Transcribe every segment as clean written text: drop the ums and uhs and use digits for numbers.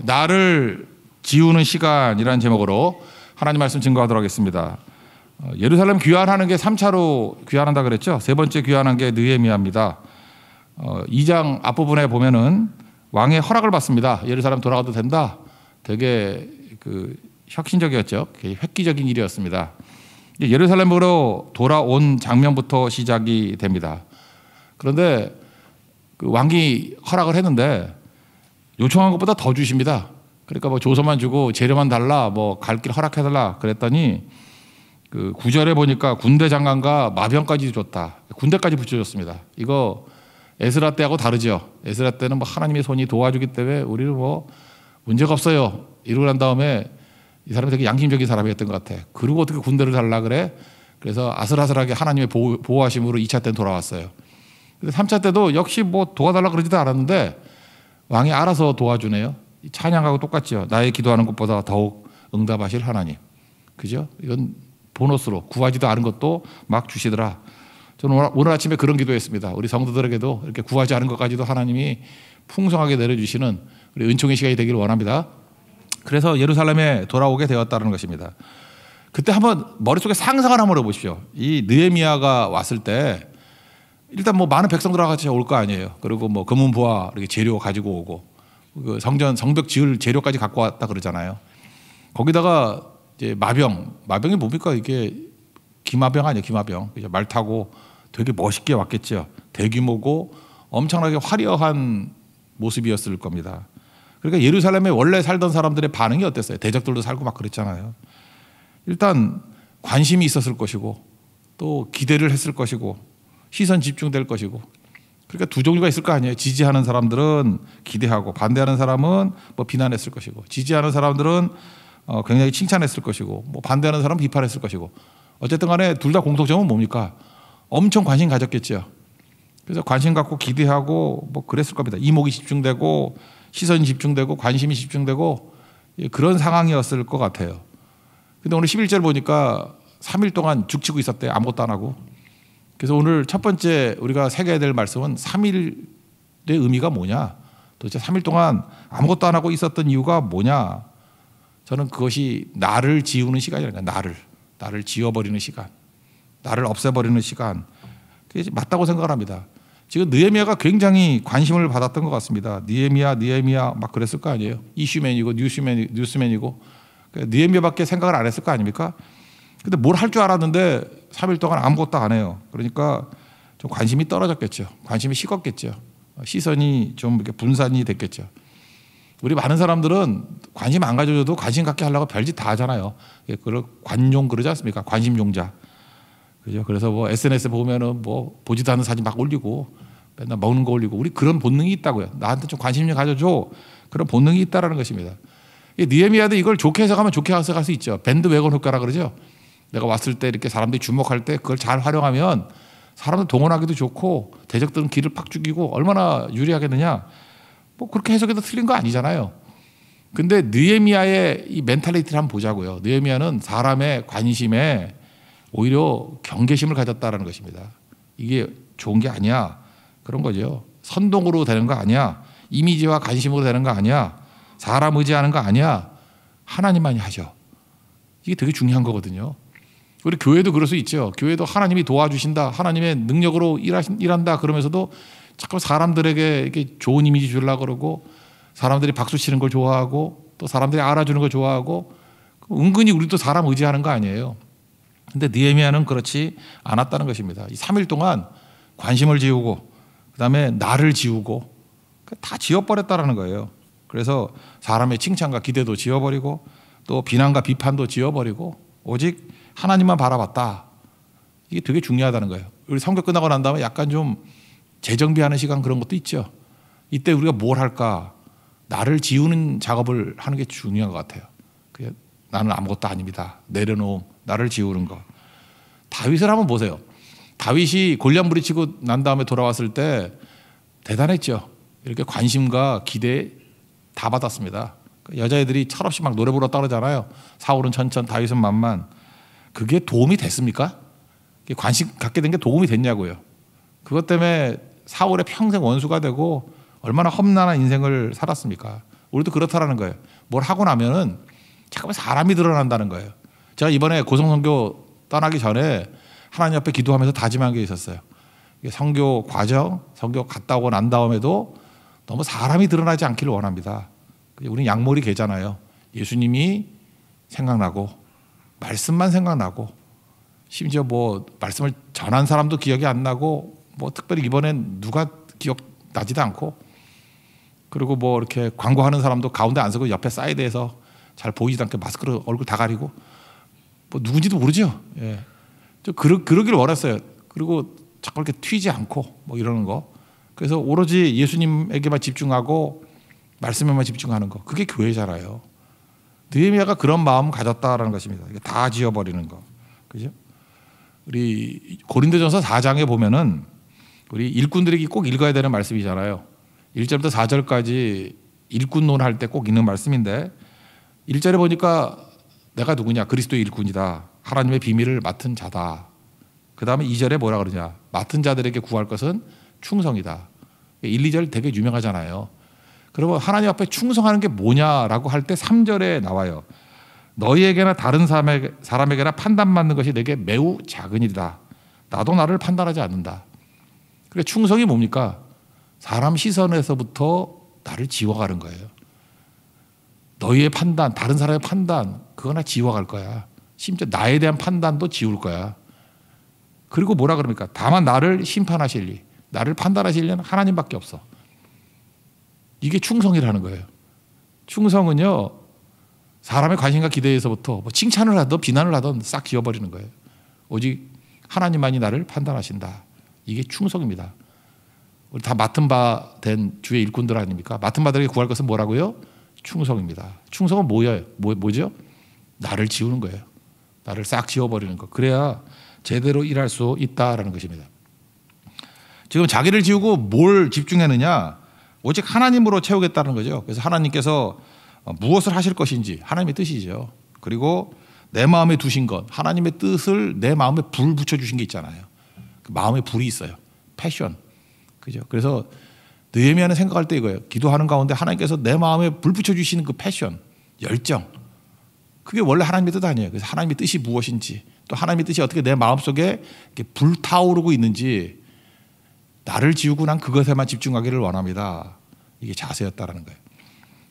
나를 지우는 시간이라는 제목으로 하나님 말씀 증거하도록 하겠습니다. 예루살렘 귀환하는 게 3차로 귀환한다 그랬죠. 세 번째 귀환한 게 느헤미야입니다. 2장 앞부분에 보면은 왕의 허락을 받습니다. 예루살렘 돌아가도 된다. 되게 혁신적이었죠. 획기적인 일이었습니다. 예루살렘으로 돌아온 장면부터 시작이 됩니다. 그런데 그 왕이 허락을 했는데 요청한 것보다 더 주십니다. 그러니까 뭐 조서만 주고 재료만 달라, 뭐 갈 길 허락해달라 그랬더니 그 9절에 보니까 군대 장관과 마병까지 줬다. 군대까지 붙여줬습니다. 이거 에스라 때하고 다르죠. 에스라 때는 뭐 하나님의 손이 도와주기 때문에 우리는 뭐 문제가 없어요. 이러고 난 다음에 이 사람이 되게 양심적인 사람이었던 것 같아. 그리고 어떻게 군대를 달라 그래? 그래서 아슬아슬하게 하나님의 보호하심으로 2차 때는 돌아왔어요. 근데 3차 때도 역시 뭐 도와달라 그러지도 않았는데 왕이 알아서 도와주네요. 찬양하고 똑같죠. 나의 기도하는 것보다 더욱 응답하실 하나님. 그죠? 이건 보너스로 구하지도 않은 것도 막 주시더라. 저는 오늘 아침에 그런 기도했습니다. 우리 성도들에게도 이렇게 구하지 않은 것까지도 하나님이 풍성하게 내려주시는 우리 은총의 시간이 되기를 원합니다. 그래서 예루살렘에 돌아오게 되었다는 것입니다. 그때 한번 머릿속에 상상을 한번 해보십시오. 이 느헤미야가 왔을 때 일단 뭐 많은 백성들 같이 올 거 아니에요. 그리고 뭐 금은보화 이렇게 재료 가지고 오고 그 성벽 지을 재료까지 갖고 왔다 그러잖아요. 거기다가 이제 마병이 뭡니까? 이게 기마병 아니에요, 기마병. 말 타고 되게 멋있게 왔겠죠. 대규모고 엄청나게 화려한 모습이었을 겁니다. 그러니까 예루살렘에 원래 살던 사람들의 반응이 어땠어요? 대적들도 살고 막 그랬잖아요. 일단 관심이 있었을 것이고 또 기대를 했을 것이고 시선 집중될 것이고, 그러니까 두 종류가 있을 거 아니에요. 지지하는 사람들은 기대하고 반대하는 사람은 뭐 비난했을 것이고, 지지하는 사람들은 굉장히 칭찬했을 것이고, 뭐 반대하는 사람은 비판했을 것이고, 어쨌든 간에 둘 다 공통점은 뭡니까? 엄청 관심 가졌겠죠. 그래서 관심 갖고 기대하고 뭐 그랬을 겁니다. 이목이 집중되고 시선이 집중되고 관심이 집중되고 그런 상황이었을 것 같아요. 근데 오늘 11절 보니까 3일 동안 죽치고 있었대요. 아무것도 안 하고. 그래서 오늘 첫 번째 우리가 새겨야 될 말씀은 3일의 의미가 뭐냐? 도대체 3일 동안 아무것도 안 하고 있었던 이유가 뭐냐? 저는 그것이 나를 지우는 시간이라니까. 나를 지워버리는 시간, 나를 없애버리는 시간. 그게 맞다고 생각을 합니다. 지금 느헤미야가 굉장히 관심을 받았던 것 같습니다. 느헤미야 막 그랬을 거 아니에요. 이슈맨이고 뉴스맨이고 느헤미야밖에 생각을 안 했을 거 아닙니까? 근데 뭘 할 줄 알았는데 3일 동안 아무것도 안 해요. 그러니까 좀 관심이 떨어졌겠죠. 관심이 식었겠죠. 시선이 좀 이렇게 분산이 됐겠죠. 우리 많은 사람들은 관심 안 가져줘도 관심 갖게 하려고 별짓 다 하잖아요. 그걸 관용 그러지 않습니까? 관심용자. 그죠? 그래서 뭐 SNS에 보면은 뭐 보지도 않는 사진 막 올리고 맨날 먹는 거 올리고, 우리 그런 본능이 있다고요. 나한테 좀 관심 좀 가져줘. 그런 본능이 있다라는 것입니다. 느헤미야도 이걸 좋게 해석하면 좋게 해석할 수 있죠. 밴드 웨건 효과라 그러죠. 내가 왔을 때 이렇게 사람들이 주목할 때 그걸 잘 활용하면 사람들 동원하기도 좋고 대적들은 길을 팍 죽이고 얼마나 유리하겠느냐. 뭐 그렇게 해석해도 틀린 거 아니잖아요. 근데 느헤미야의 이 멘탈리티를 한번 보자고요. 느헤미야는 사람의 관심에 오히려 경계심을 가졌다라는 것입니다. 이게 좋은 게 아니야. 그런 거죠. 선동으로 되는 거 아니야. 이미지와 관심으로 되는 거 아니야. 사람 의지하는 거 아니야. 하나님만이 하죠. 이게 되게 중요한 거거든요. 우리 교회도 그럴 수 있죠. 교회도 하나님이 도와주신다, 하나님의 능력으로 일한다 그러면서도 자꾸 사람들에게 이렇게 좋은 이미지 주려고 그러고, 사람들이 박수 치는 걸 좋아하고 또 사람들이 알아주는 걸 좋아하고, 은근히 우리도 사람 의지하는 거 아니에요. 근데 느헤미야는 그렇지 않았다는 것입니다. 이 3일 동안 관심을 지우고 그다음에 나를 지우고 다 지워버렸다는 거예요. 그래서 사람의 칭찬과 기대도 지워버리고 또 비난과 비판도 지워버리고 오직 하나님만 바라봤다. 이게 되게 중요하다는 거예요. 우리 선교 끝나고 난 다음에 약간 좀 재정비하는 시간 그런 것도 있죠. 이때 우리가 뭘 할까? 나를 지우는 작업을 하는 게 중요한 것 같아요. 나는 아무것도 아닙니다. 내려놓음, 나를 지우는 것. 다윗을 한번 보세요. 다윗이 골리앗 무리치고 난 다음에 돌아왔을 때 대단했죠. 이렇게 관심과 기대 다 받았습니다. 여자애들이 철없이 막 노래 불렀다 그러잖아요. 사울은 천천, 다윗은 만만. 그게 도움이 됐습니까? 관심 갖게 된 게 도움이 됐냐고요. 그것 때문에 사울의 평생 원수가 되고 얼마나 험난한 인생을 살았습니까? 우리도 그렇다라는 거예요. 뭘 하고 나면은 잠깐만 사람이 드러난다는 거예요. 제가 이번에 고성선교 떠나기 전에 하나님 앞에 기도하면서 다짐한 게 있었어요. 선교 과정, 선교 갔다 오고 난 다음에도 너무 사람이 드러나지 않기를 원합니다. 우리는 양머리 개잖아요. 예수님이 생각나고 말씀만 생각나고 심지어 뭐 말씀을 전한 사람도 기억이 안 나고 뭐 특별히 이번엔 누가 기억나지도 않고 그리고 뭐 이렇게 광고하는 사람도 가운데 안 서고 옆에 사이드에서 잘 보이지도 않게 마스크로 얼굴 다 가리고 뭐 누군지도 모르죠. 예. 좀 그러길 원했어요. 그리고 자꾸 이렇게 튀지 않고 뭐 이러는 거. 그래서 오로지 예수님에게만 집중하고 말씀에만 집중하는 거. 그게 교회잖아요. 느헤미야가 그런 마음 가졌다라는 것입니다. 다 지워버리는 거. 그죠? 우리 고린도전서 4장에 보면은 우리 일꾼들에게 꼭 읽어야 되는 말씀이잖아요. 1절부터 4절까지 일꾼론 할 때 꼭 읽는 말씀인데 1절에 보니까 내가 누구냐? 그리스도의 일꾼이다. 하나님의 비밀을 맡은 자다. 그 다음에 2절에 뭐라 그러냐? 맡은 자들에게 구할 것은 충성이다. 1, 2절 되게 유명하잖아요. 그러면 하나님 앞에 충성하는 게 뭐냐라고 할 때 3절에 나와요. 너희에게나 다른 사람에게나 판단받는 것이 내게 매우 작은 일이다. 나도 나를 판단하지 않는다. 그러니까 충성이 뭡니까? 사람 시선에서부터 나를 지워가는 거예요. 너희의 판단, 다른 사람의 판단 그거나 지워갈 거야. 심지어 나에 대한 판단도 지울 거야. 그리고 뭐라 그럽니까? 다만 나를 심판하실리, 나를 판단하실 리는 하나님밖에 없어. 이게 충성이라는 거예요. 충성은요, 사람의 관심과 기대에서부터 뭐 칭찬을 하든 비난을 하든 싹 지워버리는 거예요. 오직 하나님만이 나를 판단하신다. 이게 충성입니다. 우리 다 맡은 바 된 주의 일꾼들 아닙니까? 맡은 바들에게 구할 것은 뭐라고요? 충성입니다. 충성은 뭐죠? 나를 지우는 거예요. 나를 싹 지워버리는 거. 그래야 제대로 일할 수 있다라는 것입니다. 지금 자기를 지우고 뭘 집중했느냐? 오직 하나님으로 채우겠다는 거죠. 그래서 하나님께서 무엇을 하실 것인지 하나님의 뜻이죠. 그리고 내 마음에 두신 것, 하나님의 뜻을 내 마음에 불 붙여주신 게 있잖아요. 그 마음에 불이 있어요. 패션. 그죠? 그래서 느헤미야는 생각할 때 이거예요. 기도하는 가운데 하나님께서 내 마음에 불 붙여주시는 그 패션, 열정. 그게 원래 하나님의 뜻 아니에요. 그래서 하나님의 뜻이 무엇인지 또 하나님의 뜻이 어떻게 내 마음속에 이렇게 불타오르고 있는지 나를 지우고 난 그것에만 집중하기를 원합니다. 이게 자세였다라는 거예요.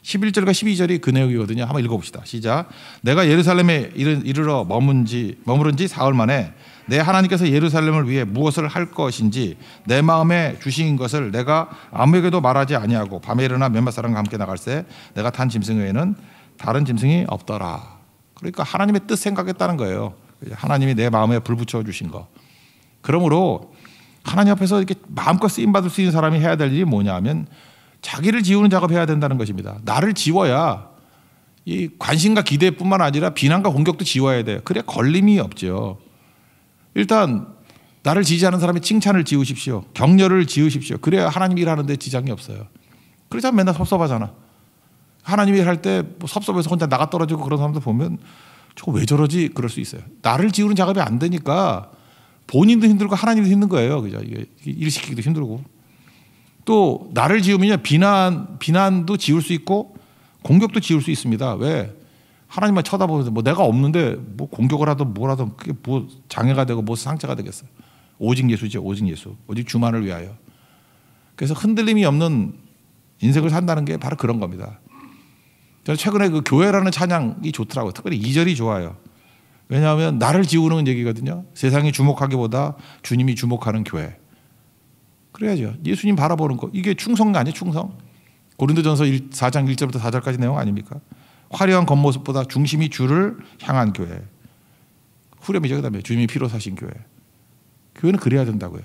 11절과 12절이 그 내용이거든요. 한번 읽어봅시다. 시작. 내가 예루살렘에 이르러 머무른 지 사흘 만에 내 하나님께서 예루살렘을 위해 무엇을 할 것인지 내 마음에 주신 것을 내가 아무에게도 말하지 아니하고 밤에 일어나 몇몇 사람과 함께 나갈새 내가 탄 짐승 외에는 다른 짐승이 없더라. 그러니까 하나님의 뜻 생각했다는 거예요. 하나님이 내 마음에 불 붙여주신 거. 그러므로 하나님 앞에서 이렇게 마음껏 쓰임받을 수 있는 사람이 해야 될 일이 뭐냐 하면 자기를 지우는 작업해야 된다는 것입니다. 나를 지워야 이 관심과 기대뿐만 아니라 비난과 공격도 지워야 돼요. 그래야 걸림이 없죠. 일단 나를 지지하는 사람의 칭찬을 지우십시오. 격려를 지우십시오. 그래야 하나님이 일하는데 지장이 없어요. 그러자 맨날 섭섭하잖아. 하나님이 일할 때 뭐 섭섭해서 혼자 나가 떨어지고 그런 사람들 보면 저거 왜 저러지? 그럴 수 있어요. 나를 지우는 작업이 안 되니까 본인도 힘들고 하나님도 힘든 거예요. 그죠? 이게 일 시키기도 힘들고. 또 나를 지우면요 비난도 지울 수 있고 공격도 지울 수 있습니다. 왜? 하나님만 쳐다보면서 뭐 내가 없는데 뭐 공격을 하든 뭘 하든 그게 뭐 장애가 되고 뭐 상처가 되겠어요. 오직 예수죠. 오직 예수. 오직 주만을 위하여. 그래서 흔들림이 없는 인생을 산다는 게 바로 그런 겁니다. 저는 최근에 그 교회라는 찬양이 좋더라고요. 특별히 2절이 좋아요. 왜냐하면 나를 지우는 얘기거든요. 세상이 주목하기보다 주님이 주목하는 교회. 그래야죠. 예수님 바라보는 거. 이게 충성 아니에요? 충성. 고린도전서 4장 1절부터 4절까지 내용 아닙니까? 화려한 겉모습보다 중심이 주를 향한 교회. 후렴이죠. 그다음에 주님이 피로 사신 교회. 교회는 그래야 된다고요.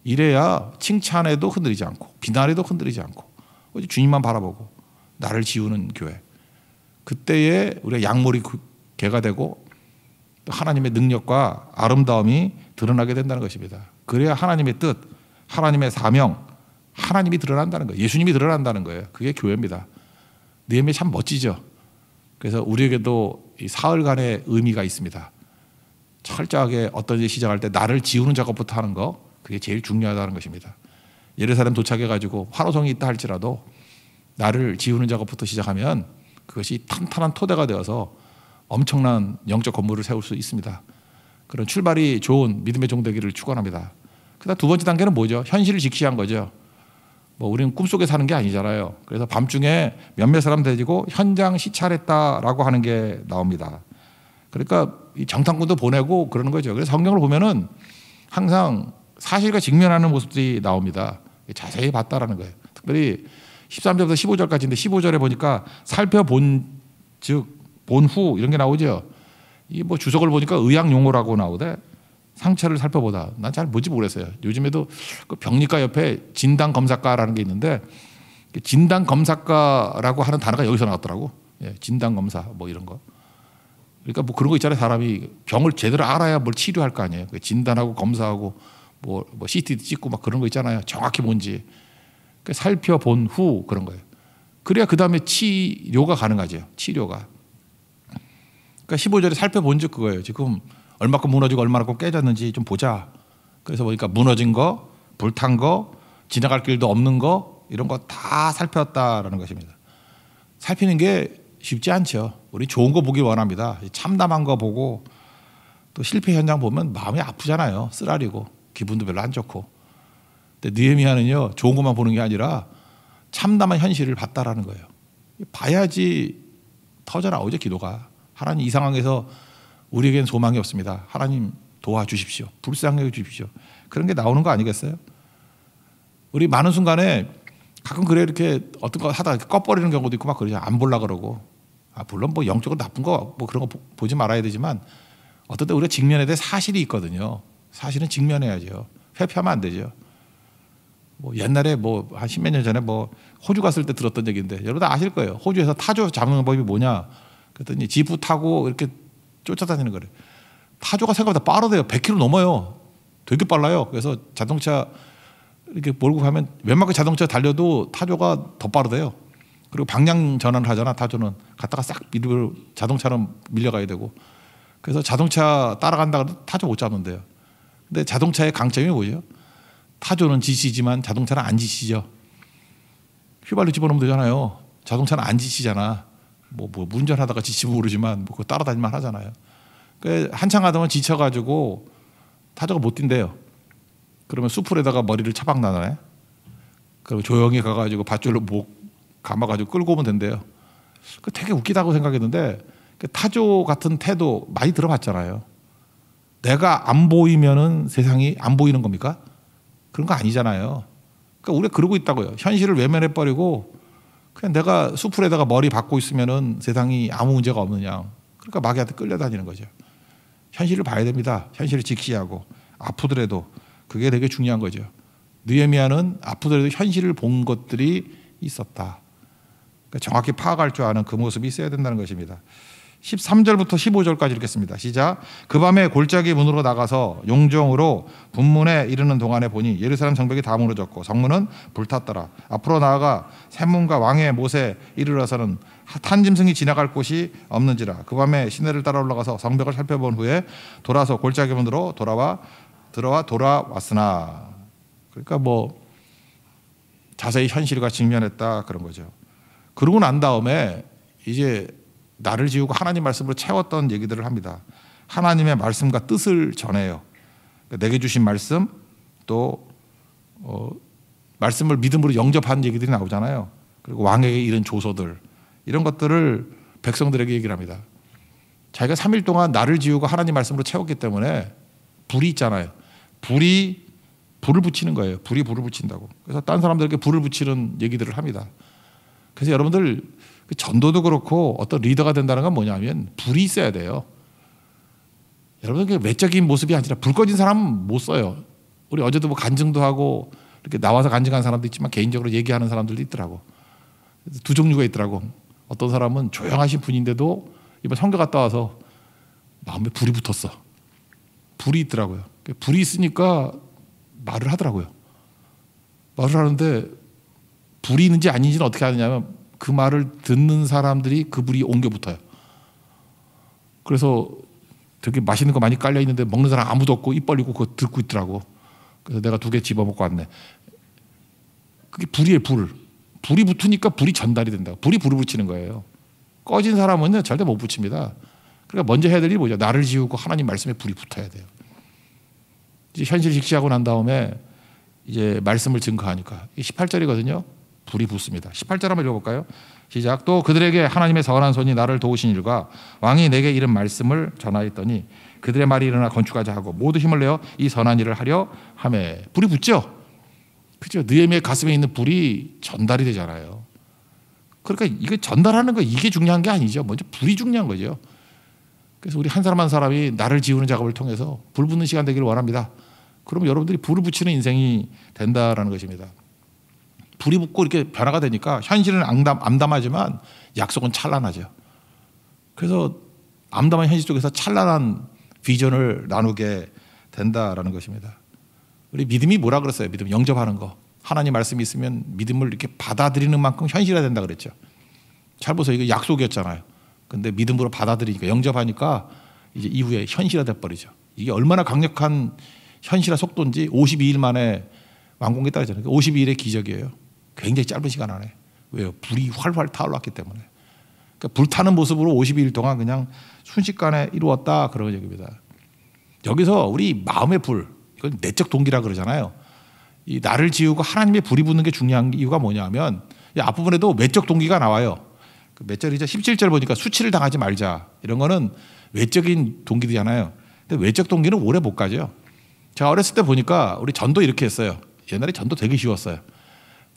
이래야 칭찬에도 흔들리지 않고 비난에도 흔들리지 않고 오직 주님만 바라보고 나를 지우는 교회. 그때에 우리가 양머리 개가 되고 또 하나님의 능력과 아름다움이 드러나게 된다는 것입니다. 그래야 하나님의 뜻, 하나님의 사명, 하나님이 드러난다는 거예요. 예수님이 드러난다는 거예요. 그게 교회입니다. 느헤미야 참 멋지죠. 그래서 우리에게도 이 사흘간의 의미가 있습니다. 철저하게 어떤 일을 시작할 때 나를 지우는 작업부터 하는 거, 그게 제일 중요하다는 것입니다. 예루살렘 도착해가지고 환호성이 있다 할지라도 나를 지우는 작업부터 시작하면 그것이 탄탄한 토대가 되어서 엄청난 영적 건물을 세울 수 있습니다. 그런 출발이 좋은 믿음의 종되기를 축원합니다. 그다음 두 번째 단계는 뭐죠? 현실을 직시한 거죠. 뭐 우리는 꿈속에 사는 게 아니잖아요. 그래서 밤중에 몇몇 사람 데리고 현장 시찰했다라고 하는 게 나옵니다. 그러니까 이 정탐꾼도 보내고 그러는 거죠. 그래서 성경을 보면은 항상 사실과 직면하는 모습들이 나옵니다. 자세히 봤다라는 거예요. 특별히 13절부터 15절까지인데 15절에 보니까 살펴본 즉 본 후 이런 게 나오죠. 이 뭐 주석을 보니까 의학 용어라고 나오대. 상처를 살펴보다. 난 잘 뭔지 모르겠어요. 요즘에도 그 병리과 옆에 진단 검사과라는 게 있는데 진단 검사과라고 하는 단어가 여기서 나왔더라고. 예, 진단 검사 뭐 이런 거. 그러니까 뭐 그런 거 있잖아요. 사람이 병을 제대로 알아야 뭘 치료할 거 아니에요. 진단하고 검사하고 뭐 CT 찍고 막 그런 거 있잖아요. 정확히 뭔지 살펴본 후 그런 거예요. 그래야 그 다음에 치료가 가능하죠. 치료가. 그러니까 15절에 살펴본 즉 그거예요. 지금 얼마큼 무너지고 얼마큼 깨졌는지 좀 보자. 그래서 보니까 무너진 거, 불탄 거, 지나갈 길도 없는 거 이런 거 다 살폈다라는 것입니다. 살피는 게 쉽지 않죠. 우리 좋은 거 보기 원합니다. 참담한 거 보고 또 실패 현장 보면 마음이 아프잖아요. 쓰라리고 기분도 별로 안 좋고. 근데 느헤미야는요 좋은 것만 보는 게 아니라 참담한 현실을 봤다라는 거예요. 봐야지 터져 나오죠 기도가. 하나님 이 상황에서 우리에겐 소망이 없습니다. 하나님 도와주십시오. 불쌍해 주십시오. 그런 게 나오는 거 아니겠어요? 우리 많은 순간에 가끔 그래 이렇게 어떤 거 하다가 꺼버리는 경우도 있고 막 그러죠. 안 보려 그러고. 물론 뭐 영적으로 나쁜 거 뭐 그런 거 보지 말아야 되지만 어떤 때 우리가 직면해야 될 사실이 있거든요. 사실은 직면해야죠. 회피하면 안 되죠. 뭐 옛날에 뭐 한 십몇 년 전에 뭐 호주 갔을 때 들었던 얘기인데 여러분 다 아실 거예요. 호주에서 타조 잡는 법이 뭐냐? 그랬더니 지프 타고 이렇게 쫓아다니는 거래. 타조가 생각보다 빠르대요. 100km 넘어요. 되게 빨라요. 그래서 자동차 이렇게 몰고 가면 웬만큼 자동차 달려도 타조가 더 빠르대요. 그리고 방향 전환을 하잖아. 타조는 갔다가 싹 밀고 자동차는 밀려가야 되고. 그래서 자동차 따라간다고 해도 타조 못 잡는데요. 근데 자동차의 강점이 뭐죠? 타조는 지치지만 자동차는 안 지치죠. 휘발유 집어넣으면 되잖아요. 자동차는 안 지치잖아. 뭐 운전하다가 지치면 모르지만 뭐 그거 따라다니면 하잖아요. 한참 하다가 지쳐가지고 타조가 못 뛴대요. 그러면 수풀에다가 머리를 차박 놔놔요. 그리고 조용히 가가지고 밧줄로 목 감아가지고 끌고 오면 된대요. 그 되게 웃기다고 생각했는데 타조 같은 태도 많이 들어봤잖아요. 내가 안 보이면은 세상이 안 보이는 겁니까? 그런 거 아니잖아요. 그러니까 우리가 그러고 있다고요. 현실을 외면해 버리고 그냥 내가 수풀에다가 머리 박고 있으면은 세상이 아무 문제가 없느냐. 그러니까 마귀한테 끌려다니는 거죠. 현실을 봐야 됩니다. 현실을 직시하고 아프더라도 그게 되게 중요한 거죠. 느헤미야는 아프더라도 현실을 본 것들이 있었다. 그러니까 정확히 파악할 줄 아는 그 모습이 있어야 된다는 것입니다. 13절부터 15절까지 읽겠습니다. 시작. 그 밤에 골짜기 문으로 나가서 용종으로 분문에 이르는 동안에 보니 예루살렘 성벽이 다 무너졌고 성문은 불탔더라. 앞으로 나아가 샘문과 왕의 못에 이르러서는 탄 짐승이 지나갈 곳이 없는지라. 그 밤에 시내를 따라 올라가서 성벽을 살펴본 후에 돌아서 골짜기 문으로 돌아왔으나. 그러니까 뭐 자세히 현실과 직면했다 그런 거죠. 그러고 난 다음에 이제 나를 지우고 하나님 말씀으로 채웠던 얘기들을 합니다. 하나님의 말씀과 뜻을 전해요. 내게 주신 말씀 또 말씀을 믿음으로 영접한 얘기들이 나오잖아요. 그리고 왕에게 이른 조서들 이런 것들을 백성들에게 얘기를 합니다. 자기가 3일 동안 나를 지우고 하나님 말씀으로 채웠기 때문에 불이 있잖아요. 불을 붙이는 거예요. 불이 불을 붙인다고. 그래서 딴 사람들에게 불을 붙이는 얘기들을 합니다. 그래서 여러분들 전도도 그렇고 어떤 리더가 된다는 건 뭐냐면 불이 있어야 돼요. 여러분 외적인 모습이 아니라 불 꺼진 사람은 못 써요. 우리 어제도 뭐 간증도 하고 이렇게 나와서 간증한 사람도 있지만 개인적으로 얘기하는 사람들도 있더라고. 두 종류가 있더라고. 어떤 사람은 조용하신 분인데도 이번 성교 갔다 와서 마음에 불이 붙었어. 불이 있더라고요. 불이 있으니까 말을 하더라고요. 말을 하는데 불이 있는지 아닌지는 어떻게 하느냐면 그 말을 듣는 사람들이 그 불이 옮겨 붙어요. 그래서 되게 맛있는 거 많이 깔려 있는데 먹는 사람 아무도 없고 입 벌리고 그거 듣고 있더라고. 그래서 내가 2개 집어먹고 왔네. 그게 불이에요, 불. 불이 붙으니까 불이 전달이 된다. 불이 불을 붙이는 거예요. 꺼진 사람은요 절대 못 붙입니다. 그러니까 먼저 해야 될 일이 뭐죠? 나를 지우고 하나님 말씀에 불이 붙어야 돼요. 이제 현실 직시하고 난 다음에 이제 말씀을 증거하니까 18절이거든요. 불이 붙습니다. 18절 한번 읽어볼까요? 시작. 또 그들에게 하나님의 선한 손이 나를 도우신 일과 왕이 내게 이른 말씀을 전하였더니 그들의 말이 일어나 건축하자 하고 모두 힘을 내어 이 선한 일을 하려 하매. 불이 붙죠. 그죠? 느헤미야의 가슴에 있는 불이 전달이 되잖아요. 그러니까 이거 전달하는 거 이게 중요한 게 아니죠. 먼저 불이 중요한 거죠. 그래서 우리 한 사람 한 사람이 나를 지우는 작업을 통해서 불 붙는 시간 되기를 원합니다. 그러면 여러분들이 불을 붙이는 인생이 된다라는 것입니다. 불이 붙고 이렇게 변화가 되니까 현실은 암담하지만 약속은 찬란하죠. 그래서 암담한 현실 속에서 찬란한 비전을 나누게 된다라는 것입니다. 우리 믿음이 뭐라 그랬어요? 믿음 영접하는 거. 하나님 말씀이 있으면 믿음을 이렇게 받아들이는 만큼 현실화 된다 그랬죠. 잘 보세요. 이거 약속이었잖아요. 근데 믿음으로 받아들이니까 영접하니까 이제 이후에 현실화돼 버리죠. 이게 얼마나 강력한 현실화 속도인지 52일 만에 완공했다 그랬잖아요. 52일의 기적이에요. 굉장히 짧은 시간 안에. 왜요? 불이 활활 타올랐기 때문에. 그러니까 불타는 모습으로 52일 동안 그냥 순식간에 이루었다 그런 얘기입니다. 여기서 우리 마음의 불, 이건 내적 동기라 그러잖아요. 이 나를 지우고 하나님의 불이 붙는 게 중요한 이유가 뭐냐면 이 앞부분에도 외적 동기가 나와요. 몇 절이죠? 17절 보니까 수치를 당하지 말자. 이런 거는 외적인 동기잖아요. 근데 외적 동기는 오래 못 가죠. 제가 어렸을 때 보니까 우리 전도 이렇게 했어요. 옛날에 전도 되게 쉬웠어요.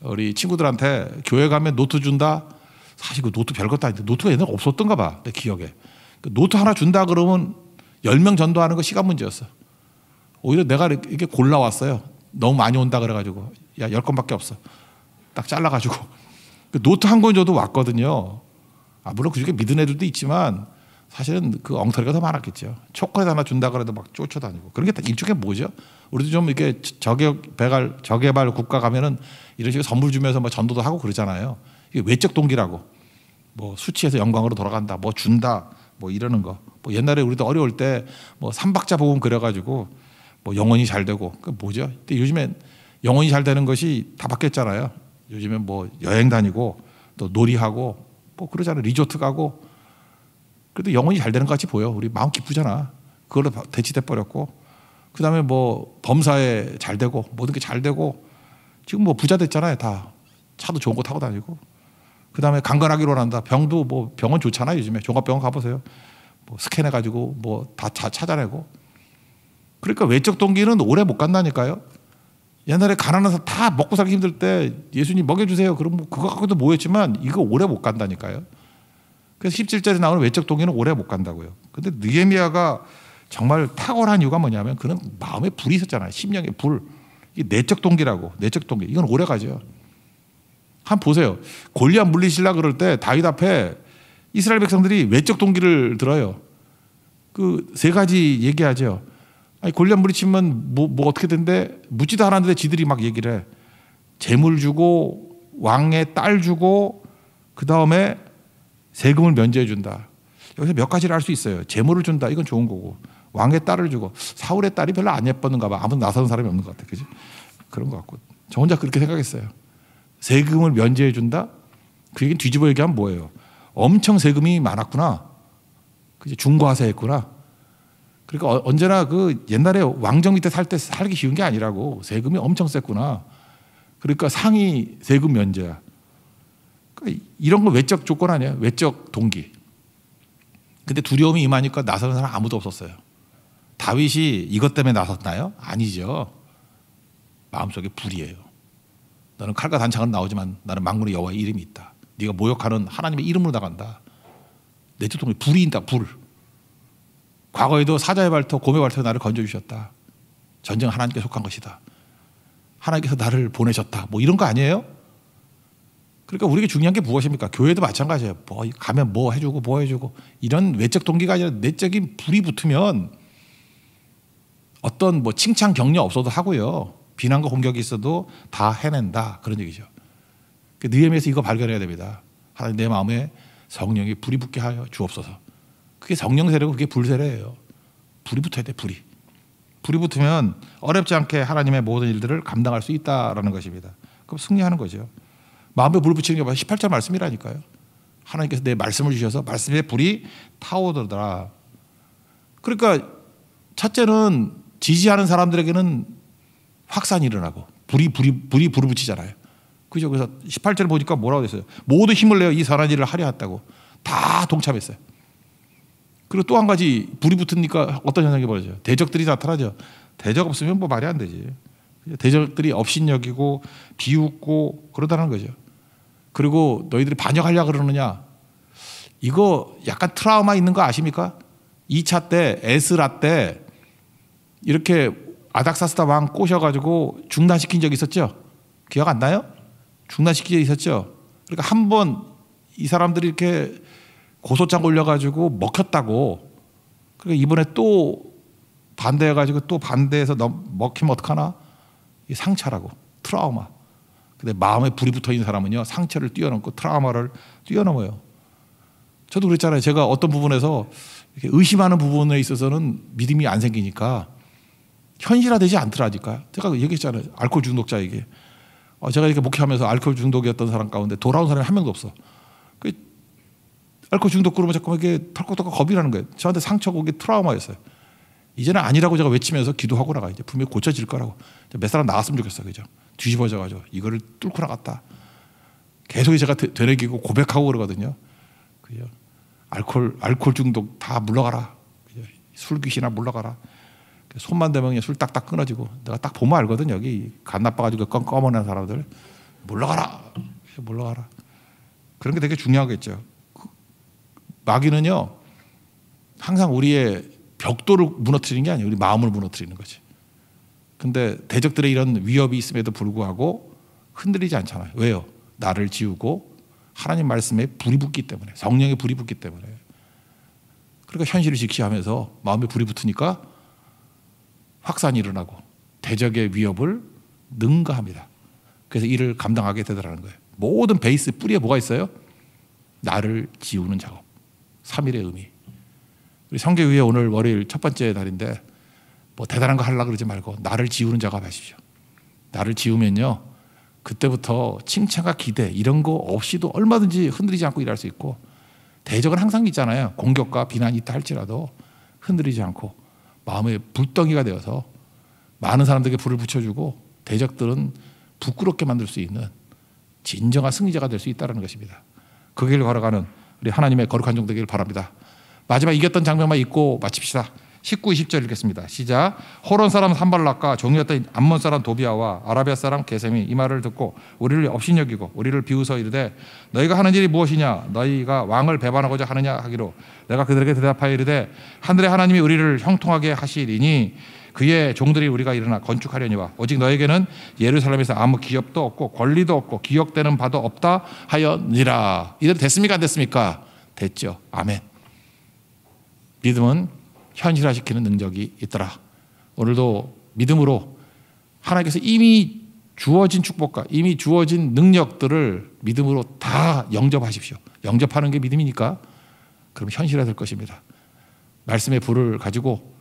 우리 친구들한테 교회 가면 노트 준다. 사실 그 노트 별것도 아닌데 노트가 옛날에 없었던가 봐. 내 기억에. 그 노트 하나 준다 그러면 10명 전도하는 거 시간 문제였어. 오히려 내가 이렇게 골라왔어요. 너무 많이 온다 그래가지고 야 10건밖에 없어. 딱 잘라가지고 그 노트 한 권 줘도 왔거든요. 물론 그중에 믿은 애들도 있지만 사실은 그 엉터리가 더 많았겠죠. 초콜릿 하나 준다 그래도 막 쫓아다니고 그런 게 일종의 뭐죠? 우리도 좀 이렇게 저개발 국가 가면은 이런 식으로 선물 주면서 뭐 전도도 하고 그러잖아요. 이게 외적 동기라고. 뭐 수치에서 영광으로 돌아간다. 뭐 준다. 뭐 이러는 거. 뭐 옛날에 우리도 어려울 때 뭐 삼박자 복음 그려가지고 뭐 영혼이 잘 되고 그 뭐죠? 근데 요즘엔 영혼이 잘 되는 것이 다 바뀌었잖아요. 요즘엔 뭐 여행 다니고 또 놀이하고 뭐 그러잖아요. 리조트 가고. 그래도 영혼이 잘 되는 것 같이 보여. 우리 마음 기쁘잖아. 그걸로 대치돼 버렸고. 그다음에 뭐 범사에 잘 되고 모든 게 잘 되고 지금 뭐 부자 됐잖아요. 다 차도 좋은 거 타고 다니고. 그다음에 강건하기로 한다. 병도 뭐 병원 좋잖아요. 요즘에 종합병원 가보세요. 뭐 스캔해가지고 뭐 다 찾아내고. 그러니까 외적 동기는 오래 못 간다니까요. 옛날에 가난한 사람 다 먹고 살기 힘들 때 예수님 먹여주세요. 그럼 뭐 그거 갖고도 뭐였지만 이거 오래 못 간다니까요. 그래서 17절에 나오는 외적 동기는 오래 못 간다고요. 근데 느헤미야가 정말 탁월한 이유가 뭐냐면 그는 마음에 불이 있었잖아요. 심령의 불. 이게 내적 동기라고. 내적 동기. 이건 오래 가죠. 한번 보세요. 골리앗 물리시려고 그럴 때 다윗 앞에 이스라엘 백성들이 외적 동기를 들어요. 그 세 가지 얘기하죠. 아니 골리앗 물리치면 뭐 어떻게 된대? 묻지도 않았는데 지들이 막 얘기를 해. 재물 주고 왕의 딸 주고 그다음에 세금을 면제해 준다. 여기서 몇 가지를 알 수 있어요. 재물을 준다. 이건 좋은 거고. 왕의 딸을 주고 사울의 딸이 별로 안 예뻤는가 봐. 아무도 나서는 사람이 없는 것 같아. 그지? 그런 것 같고. 저 혼자 그렇게 생각했어요. 세금을 면제해 준다? 그 얘기는 뒤집어 얘기하면 뭐예요? 엄청 세금이 많았구나. 그지? 중과세했구나. 그러니까 언제나 그 옛날에 왕정 밑에 살 때 살기 쉬운 게 아니라고. 세금이 엄청 셌구나. 그러니까 상위 세금 면제야. 그러니까 이런 거 외적 조건 아니야? 외적 동기. 근데 두려움이 임하니까 나서는 사람 아무도 없었어요. 다윗이 이것 때문에 나섰나요? 아니죠. 마음속에 불이에요. 너는 칼과 단창은 나오지만 나는 만군의 여호와의 이름이 있다. 네가 모욕하는 하나님의 이름으로 나간다. 내적 동기 불이 있다. 불. 과거에도 사자의 발톱, 곰의 발톱에 나를 건져주셨다. 전쟁은 하나님께 속한 것이다. 하나님께서 나를 보내셨다. 뭐 이런 거 아니에요? 그러니까 우리에게 중요한 게 무엇입니까? 교회도 마찬가지예요. 뭐 가면 뭐 해주고 뭐 해주고 이런 외적 동기가 아니라 내적인 불이 붙으면 어떤 뭐 칭찬 격려 없어도 하고요. 비난과 공격이 있어도 다 해낸다. 그런 얘기죠. 느헤미야에서 이거 발견해야 됩니다. 하나님 내 마음에 성령이 불이 붙게 하여 주옵소서. 그게 성령 세례고 그게 불 세례예요. 불이 붙어야 돼. 불이. 불이 붙으면 어렵지 않게 하나님의 모든 일들을 감당할 수 있다라는 것입니다. 그럼 승리하는 거죠. 마음에 불 붙이는 게 바로 18절 말씀이라니까요. 하나님께서 내 말씀을 주셔서 말씀에 불이 타오르더라. 그러니까 첫째는 지지하는 사람들에게는 확산이 일어나고 불이 불을 붙이잖아요. 그죠? 그래서 18절 보니까 뭐라고 했어요? 모두 힘을 내어 이 선한 일을 하려 했다고 다 동참했어요. 그리고 또 한 가지 불이 붙으니까 어떤 현상이 벌어져요? 대적들이 나타나죠. 대적 없으면 뭐 말이 안 되지. 대적들이 업신여기고 비웃고 그러다는 거죠. 그리고 너희들이 반역하려고 그러느냐? 이거 약간 트라우마 있는 거 아십니까? 2차 때 에스라 때 이렇게 아닥사스다 왕 꼬셔가지고 중단시킨 적이 있었죠. 기억 안 나요? 중단시킨 적이 있었죠. 그러니까 한 번 이 사람들이 이렇게 고소장 올려가지고 먹혔다고. 그러니까 이번에 또 반대해가지고 또 반대해서 먹히면 어떡하나? 이 상처라고. 트라우마. 근데 마음에 불이 붙어 있는 사람은요, 상처를 뛰어넘고 트라우마를 뛰어넘어요. 저도 그랬잖아요. 제가 어떤 부분에서 이렇게 의심하는 부분에 있어서는 믿음이 안 생기니까 현실화되지 않더라니까요. 제가 얘기했잖아요. 알코올 중독자에게. 제가 이렇게 목회하면서 알코올 중독이었던 사람 가운데 돌아온 사람이 한 명도 없어. 그 알코올 중독 그러면 자꾸 이렇게 털컥털컥 겁이 나는 거예요. 저한테 상처고 그게 트라우마였어요. 이제는 아니라고 제가 외치면서 기도하고 나가. 이제 분명히 고쳐질 거라고. 몇 사람 나왔으면 좋겠어요. 그죠? 뒤집어져가지고 이거를 뚫고 나갔다. 계속 제가 되뇌기고 고백하고 그러거든요. 그죠? 알코올 중독 다 물러가라. 그죠? 술 귀신아 물러가라. 손만 대면 술 딱딱 끊어지고 내가 딱 보면 알거든. 여기 간 나빠가지고 검은한 사람들 물러가라. 물러가라. 그런 게 되게 중요하겠죠. 마귀는요 항상 우리의 벽돌을 무너뜨리는 게 아니에요. 우리 마음을 무너뜨리는 거지. 근데 대적들의 이런 위협이 있음에도 불구하고 흔들리지 않잖아요. 왜요? 나를 지우고 하나님 말씀에 불이 붙기 때문에, 성령의 불이 붙기 때문에. 그러니까 현실을 직시하면서 마음에 불이 붙으니까 확산이 일어나고 대적의 위협을 능가합니다. 그래서 이를 감당하게 되더라는 거예요. 모든 베이스 뿌리에 뭐가 있어요? 나를 지우는 작업. 3일의 의미. 우리 성교위에 오늘 월요일 첫 번째 날인데 뭐 대단한 거 하려고 그러지 말고 나를 지우는 작업 하십시오. 나를 지우면요 그때부터 칭찬과 기대 이런 거 없이도 얼마든지 흔들리지 않고 일할 수 있고, 대적은 항상 있잖아요. 공격과 비난이 있다 할지라도 흔들리지 않고 마음의 불덩이가 되어서 많은 사람들에게 불을 붙여주고 대적들은 부끄럽게 만들 수 있는 진정한 승리자가 될 수 있다는 것입니다. 그 길을 걸어가는 우리 하나님의 거룩한 종 되기를 바랍니다. 마지막 이겼던 장면만 읽고 마칩시다. 19, 20절 읽겠습니다. 시작. 호론 사람 산발락과 종이었던 암몬 사람 도비아와 아라비아 사람 게셈이 이 말을 듣고 우리를 업신여기고 우리를 비웃어 이르되 너희가 하는 일이 무엇이냐? 너희가 왕을 배반하고자 하느냐 하기로 내가 그들에게 대답하여 이르되 하늘의 하나님이 우리를 형통하게 하시리니 그의 종들이 우리가 일어나 건축하려니와 오직 너에게는 예루살렘에서 아무 기업도 없고 권리도 없고 기억되는 바도 없다 하였니라. 이대로 됐습니까? 안 됐습니까? 됐죠. 아멘. 믿음은 현실화시키는 능력이 있더라. 오늘도 믿음으로 하나님께서 이미 주어진 축복과 이미 주어진 능력들을 믿음으로 다 영접하십시오. 영접하는 게 믿음이니까 그럼 현실화될 것입니다. 말씀의 불을 가지고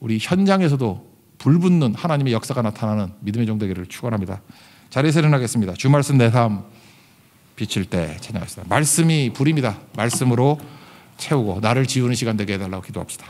우리 현장에서도 불붙는 하나님의 역사가 나타나는 믿음의 종 되기를 축원합니다. 자리에서 일어나겠습니다. 주 말씀 내 삶 비칠 때 찬양하겠습니다. 말씀이 불입니다. 말씀으로 채우고 나를 지우는 시간 되게 해달라고 기도합시다.